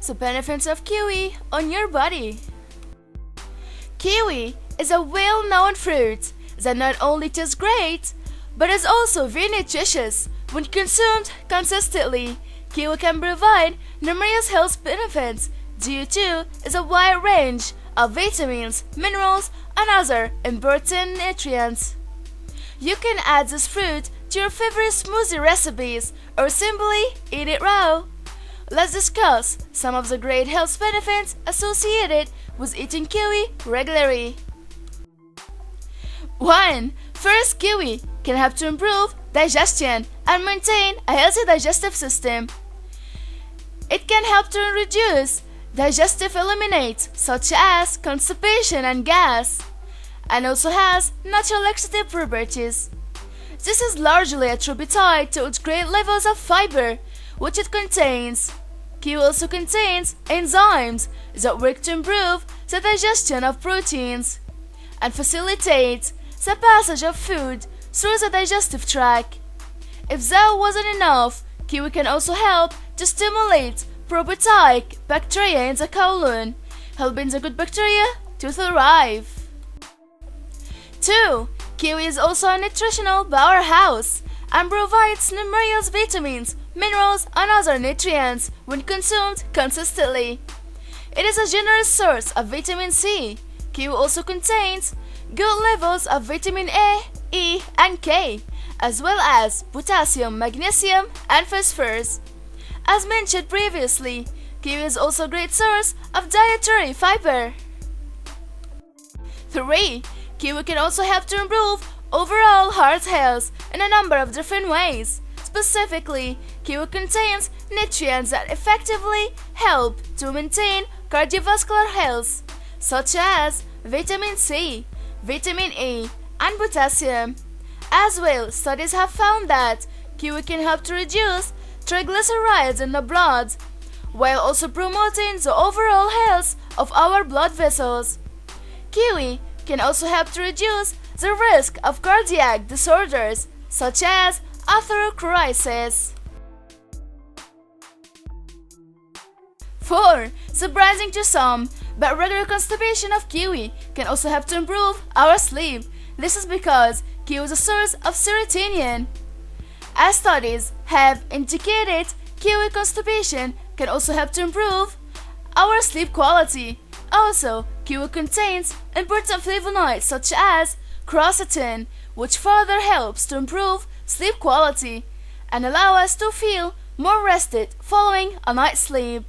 the benefits of kiwi on your body. Kiwi is a well-known fruit that not only tastes great, but is also very nutritious. When consumed consistently, kiwi can provide numerous health benefits due to its a wide range of vitamins, minerals, and other important nutrients. You can add this fruit to your favorite smoothie recipes or simply eat it raw. Let's discuss some of the great health benefits associated with eating kiwi regularly. 1. First, kiwi can help to improve digestion and maintain a healthy digestive system. It can help to reduce digestive eliminates such as constipation and gas, and also has natural laxative properties. This is largely attributed to its great levels of fiber which it contains. Kiwi also contains enzymes that work to improve the digestion of proteins and facilitate the passage of food through the digestive tract. If that wasn't enough, kiwi can also help to stimulate probiotic bacteria in the colon, helping the good bacteria to thrive. 2. Kiwi is also a nutritional powerhouse and provides numerous vitamins, minerals, and other nutrients when consumed consistently. It is a generous source of vitamin C. Kiwi also contains good levels of vitamin A, E, and K, as well as potassium, magnesium, and phosphorus. As mentioned previously, kiwi is also a great source of dietary fiber. 3. Kiwi can also help to improve overall heart health in a number of different ways. Specifically, kiwi contains nutrients that effectively help to maintain cardiovascular health, such as vitamin C, vitamin E, and potassium. As well, studies have found that kiwi can help to reduce triglycerides in the blood, while also promoting the overall health of our blood vessels. Kiwi can also help to reduce the risk of cardiac disorders such as atherosclerosis. 4. Surprising to some, but regular consumption of kiwi can also help to improve our sleep. This is because kiwi is a source of serotonin. As studies have indicated, kiwi constipation can also help to improve our sleep quality. Also, kiwi contains important flavonoids such as quercetin, which further helps to improve sleep quality and allow us to feel more rested following a night's sleep.